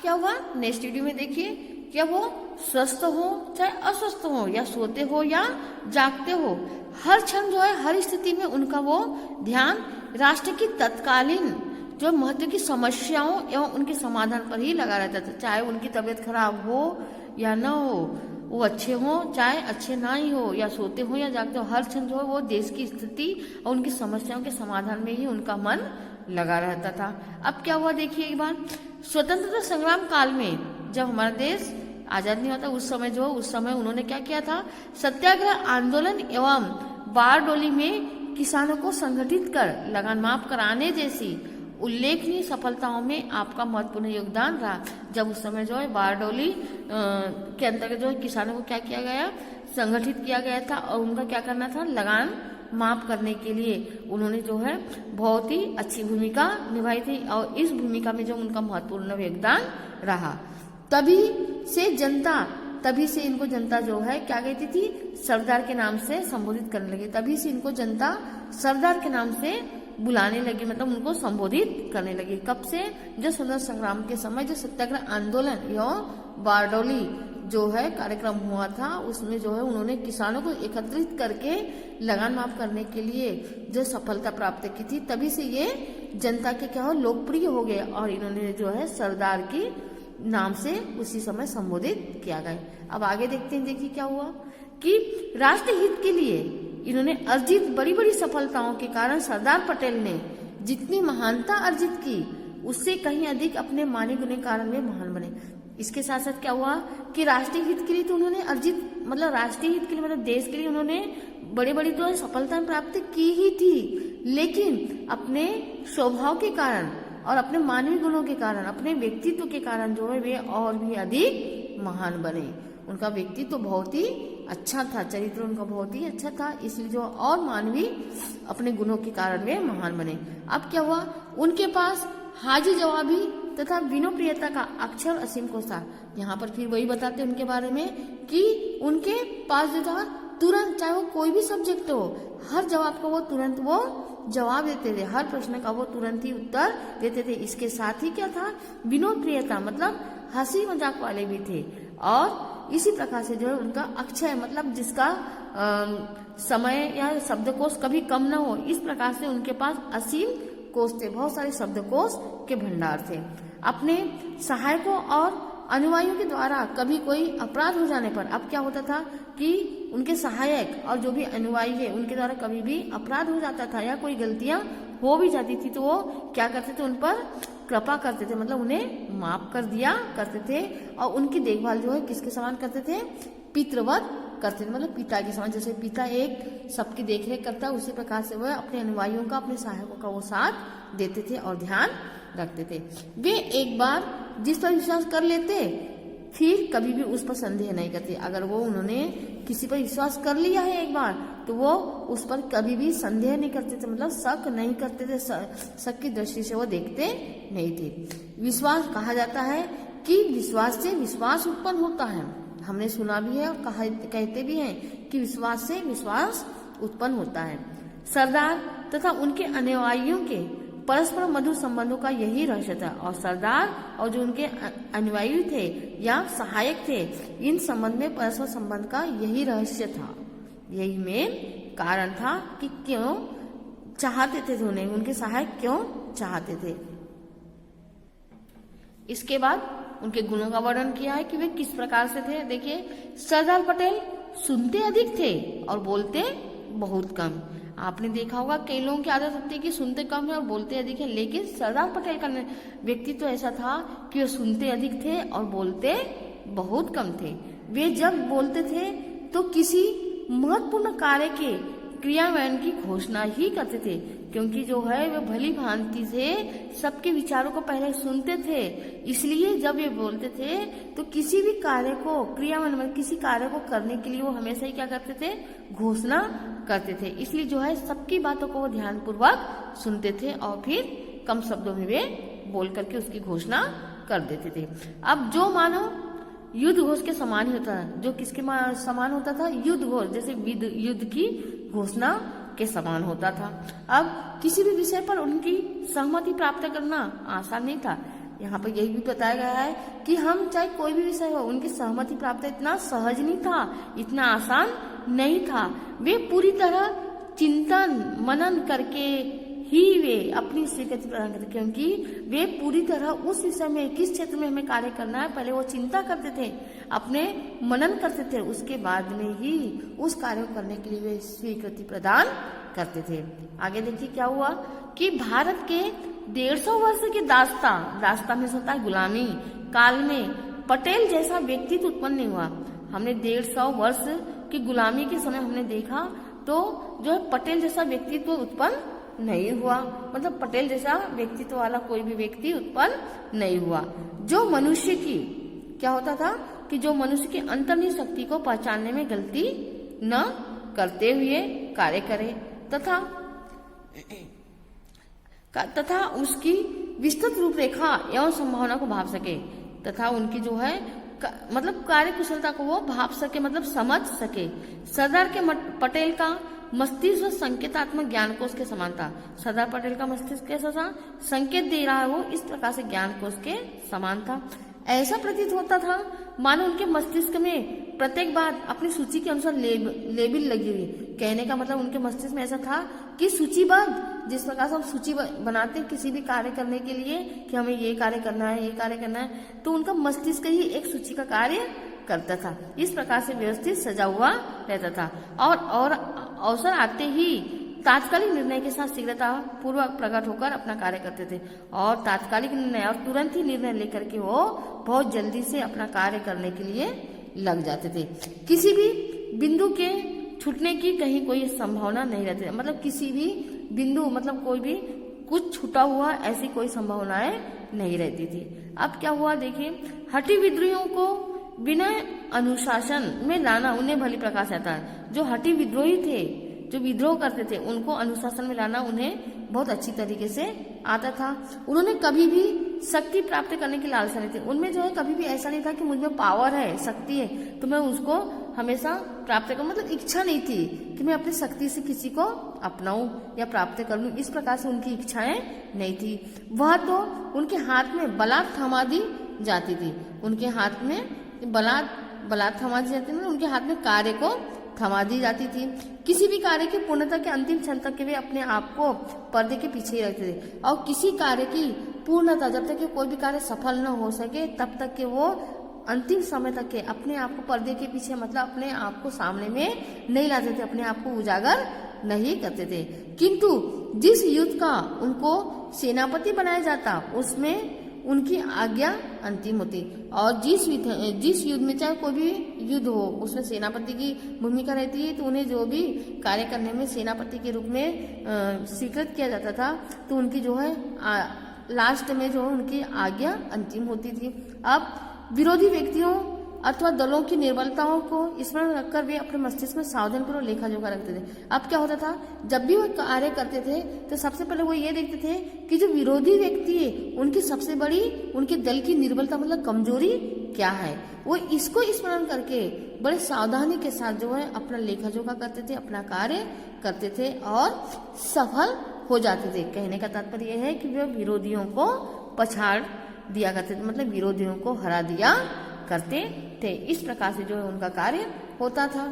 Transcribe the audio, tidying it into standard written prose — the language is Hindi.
क्या हुआ नेक्स्ट वीडियो में देखिए, क्या वो स्वस्थ हो चाहे अस्वस्थ हो, या सोते हो या जागते हो, हर क्षण जो है हर स्थिति में उनका वो ध्यान राष्ट्र की तत्कालीन जो महत्व की समस्याओं एवं उनके समाधान पर ही लगा रहता था। चाहे उनकी तबीयत खराब हो या न हो, वो अच्छे हो चाहे अच्छे ना ही हो, या सोते हो या जागते हो, हर क्षण जो है वो देश की स्थिति और उनकी समस्याओं के समाधान में ही उनका मन लगा रहता था। अब क्या हुआ देखिए एक बार, स्वतंत्रता संग्राम काल में जब हमारा देश आजाद नहीं होता उस समय उन्होंने क्या किया था, सत्याग्रह आंदोलन एवं बारडोली में किसानों को संगठित कर लगान माफ कराने जैसी उल्लेखनीय सफलताओं में आपका महत्वपूर्ण योगदान रहा। जब उस समय जो है बारडोली के अंतर्गत जो है किसानों को क्या किया गया, संगठित किया गया था और उनका क्या करना था, लगान माफ करने के लिए उन्होंने जो है बहुत ही अच्छी भूमिका निभाई थी और इस भूमिका में जो उनका महत्वपूर्ण योगदान रहा। तभी से इनको जनता जो है क्या कहती थी, सरदार के नाम से संबोधित करने लगी। तभी से इनको जनता सरदार के नाम से बुलाने लगी, मतलब उनको संबोधित करने लगी। कब से, जो स्वतंत्रता संग्राम के समय जो सत्याग्रह आंदोलन एवं बारडोली जो है कार्यक्रम हुआ था, उसमें जो है उन्होंने किसानों को एकत्रित करके लगान माफ करने के लिए जो सफलता प्राप्त की थी, तभी से ये जनता के क्या हो लोकप्रिय हो गए और इन्होंने जो है सरदार की नाम से उसी समय संबोधित किया गया। अब आगे देखते हैं, देखिए क्या हुआ कि राष्ट्र हित के लिए इन्होंने अर्जित बड़ी बड़ी सफलताओं के कारण सरदार पटेल ने जितनी महानता अर्जित की उससे कहीं अधिक अपने माने गुने कारण में महान बने। इसके साथ साथ क्या हुआ कि राष्ट्रीय हित के लिए तो उन्होंने राष्ट्रीय हित के लिए मतलब देश के लिए उन्होंने बड़ी बड़ी तो सफलताएं प्राप्त की ही थी, लेकिन अपने स्वभाव के कारण और अपने मानवीय गुणों के कारण, अपने व्यक्तित्व के कारण जो है वे और भी अधिक महान बने। उनका व्यक्तित्व बहुत ही अच्छा था, चरित्र उनका बहुत ही अच्छा था, इसलिए जो और मानवीय अपने गुणों के कारण वे महान बने। अब क्या हुआ, उनके पास हाजिर जवाबी तथा विनोप्रियता का अक्षर असीम को था। यहाँ पर फिर वही बताते उनके बारे में कि उनके पास जो था तुरंत, चाहे वो कोई भी सब्जेक्ट हो, हर जवाब का वो तुरंत वो जवाब देते थे, हर प्रश्न का वो तुरंत ही उत्तर देते थे। इसके साथ ही क्या था, विनोप्रियता मतलब हंसी मजाक वाले भी थे और इसी प्रकार से जो है उनका अक्षय मतलब जिसका समय या शब्दकोश कभी कम न हो, इस प्रकार से उनके पास असीम कोश थे, बहुत सारे शब्दकोश के भंडार थे। अपने सहायकों और अनुयायियों के द्वारा कभी कोई अपराध हो जाने पर, अब क्या होता था कि उनके सहायक और जो भी अनुयायी है उनके द्वारा कभी भी अपराध हो जाता था या कोई गलतियां हो भी जाती थी तो वो क्या करते थे, उन पर कृपा करते थे, मतलब उन्हें माफ कर दिया करते थे और उनकी देखभाल जो है किसके समान करते थे, पितृवत करते थे, मतलब पिता के समान। जैसे पिता एक सबकी देखरेख करता है उसी प्रकार से वह अपने अनुयायियों का, अपने सहायकों का वो साथ देते थे और ध्यान रखते थे। वे एक बार जिस पर विश्वास कर लेते फिर कभी भी उस पर संदेह नहीं करते। अगर वो उन्होंने किसी पर विश्वास कर लिया है एक बार तो वो उस पर कभी भी संदेह नहीं करते थे, मतलब शक नहीं करते थे, शक की दृष्टि से वो देखते नहीं थे। विश्वास कहा जाता है कि विश्वास से विश्वास उत्पन्न होता है, हमने सुना भी है और कहते भी हैं कि विश्वास से विश्वास उत्पन्न होता है। सरदार तथा उनके अनुयायियों के परस्पर मधुर संबंधों का यही रहस्य था और सरदार और जो उनके अनुयायी थे या सहायक थे, इन संबंध में परस्पर संबंध का यही रहस्य था, यही मेन कारण था कि क्यों चाहते थे उन्हें, उनके सहायक क्यों चाहते थे। इसके बाद उनके गुणों का वर्णन किया है कि वे किस प्रकार से थे। देखिए, सरदार पटेल सुनते अधिक थे और बोलते बहुत कम। आपने देखा होगा कई लोगों की आदत होती है कि सुनते कम है और बोलते अधिक है, लेकिन सरदार पटेल का व्यक्तित्व तो ऐसा था कि वे सुनते अधिक थे और बोलते बहुत कम थे। वे जब बोलते थे तो किसी महत्वपूर्ण कार्य के क्रियान्वयन की घोषणा ही करते थे, क्योंकि जो है वे भली भांति से सबके विचारों को पहले सुनते थे। इसलिए जब ये बोलते थे तो किसी भी कार्य को क्रियान्वयन, किसी कार्य को करने के लिए वो हमेशा ही क्या करते थे, घोषणा करते थे। इसलिए जो है सबकी बातों को वो ध्यानपूर्वक सुनते थे और फिर कम शब्दों में वे बोल करके उसकी घोषणा कर देते थे। अब जो मानो युद्ध घोष के समान ही होता है, जो किसके समान होता था, युद्ध घोष, जैसे युद्ध की घोषणा के समान होता था। अब किसी भी विषय पर उनकी सहमति प्राप्त करना आसान नहीं था। यहाँ पर यही भी बताया गया है कि हम चाहे कोई भी विषय हो, उनकी सहमति प्राप्त इतना सहज नहीं था, इतना आसान नहीं था। वे पूरी तरह चिंतन मनन करके ही वे अपनी स्वीकृति प्रदान करते, क्योंकि वे पूरी तरह उस विषय में किस क्षेत्र में हमें कार्य करना है पहले वो चिंता करते थे, अपने मनन करते थे, उसके बाद में ही उस कार्य को करने के लिए वे स्वीकृति प्रदान करते थे। आगे देखिए क्या हुआ कि भारत के 150 वर्ष की दास्ता में होता है गुलामी काल में पटेल जैसा व्यक्तित्व उत्पन्न नहीं हुआ। हमने 150 वर्ष की गुलामी के समय हमने देखा तो जो है पटेल जैसा व्यक्तित्व उत्पन्न नहीं हुआ, मतलब पटेल जैसा व्यक्तित्व वाला कोई भी व्यक्ति उत्पन्न नहीं हुआ। जो मनुष्य की क्या होता था कि जो मनुष्य की अंतर्निहित शक्ति को पहचानने में गलती न करते हुए कार्य करे तथा उसकी विस्तृत रूपरेखा एवं संभावना को भाप सके तथा उनकी जो है मतलब कार्य कुशलता को वो भाप सके, मतलब समझ सके। सरदार के पटेल का मस्तिष्क संकेतात्मक ज्ञान कोश के समान था। सरदार पटेल का मस्तिष्क कैसा था, संकेत दे रहा है वो इस प्रकार से ज्ञान कोश के समान था। ऐसा प्रतीत होता था मानो उनके मस्तिष्क में प्रत्येक बात अपनी सूची के अनुसार लेबल लगी हुई। कहने का मतलब उनके मस्तिष्क में ऐसा था कि सूचीबद्ध, जिस प्रकार से हम सूची बनाते हैं किसी भी कार्य करने के लिए कि हमें ये कार्य करना है, ये कार्य करना है, तो उनका मस्तिष्क ही एक सूची का कार्य करता था। इस प्रकार से व्यवस्थित सजा हुआ रहता था और अवसर आते ही तात्कालिक निर्णय के साथ शीघ्रता पूर्वक प्रकट होकर अपना कार्य करते थे और तात्कालिक निर्णय और तुरंत ही निर्णय लेकर के वो बहुत जल्दी से अपना कार्य करने के लिए लग जाते थे। किसी भी बिंदु के छूटने की कहीं कोई संभावना नहीं रहती, मतलब किसी भी बिंदु मतलब कोई भी कुछ छूटा हुआ ऐसी कोई संभावनाएं नहीं रहती थी। अब क्या हुआ देखिए, हठी विद्रोहियों को बिना अनुशासन में लाना उन्हें भली प्रकाश आता है। जो हठी विद्रोही थे, जो विद्रोह करते थे, उनको अनुशासन में लाना उन्हें बहुत अच्छी तरीके से आता था। उन्होंने कभी भी शक्ति प्राप्त करने की लालसा नहीं थी। उनमें जो है कभी भी ऐसा नहीं था कि मुझ में पावर है, शक्ति है तो मैं उसको हमेशा प्राप्त करूं, मतलब इच्छा नहीं थी कि मैं अपनी शक्ति से किसी को अपनाऊं या प्राप्त कर लूं। इस प्रकार से उनकी इच्छाएं नहीं थी। वह तो उनके हाथ में बलात् थमा दी जाती थी, उनके हाथ में बलात् थमा दी जाती थी, उनके हाथ में कार्य को थमा दी जाती थी। किसी भी कार्य की पूर्णता के अंतिम क्षण तक के वे अपने आप को पर्दे के पीछे ही रखते थे और किसी कार्य की पूर्णता जब तक कि कोई भी कार्य सफल न हो सके तब तक के वो अंतिम समय तक के अपने आप को पर्दे के पीछे मतलब अपने आप को सामने में नहीं लाते थे, अपने आप को उजागर नहीं करते थे। किंतु जिस युद्ध का उनको सेनापति बनाया जाता उसमें उनकी आज्ञा अंतिम होती और जिस युद्ध में चाहे कोई भी युद्ध हो उसमें सेनापति की भूमिका रहती है, तो उन्हें जो भी कार्य करने में सेनापति के रूप में स्वीकृत किया जाता था तो उनकी जो है लास्ट में जो उनकी आज्ञा अंतिम होती थी। अब विरोधी व्यक्तियों अथवा दलों की निर्बलताओं को स्मरण रखकर वे अपने मस्तिष्क में सावधानपूर्वक लेखा जोखा रखते थे। अब क्या होता था, जब भी वो कार्य करते थे तो सबसे पहले वो ये देखते थे कि जो विरोधी व्यक्ति है उनकी सबसे बड़ी उनके दल की निर्बलता मतलब कमजोरी क्या है। वो इसको स्मरण करके बड़े सावधानी के साथ जो है अपना लेखा जोखा करते थे, अपना कार्य करते थे और सफल हो जाते थे। कहने का तात्पर्य यह है कि वे विरोधियों को पछाड़ दिया करते थे, मतलब विरोधियों को हरा दिया करते थे। इस प्रकार से जो है उनका कार्य होता था।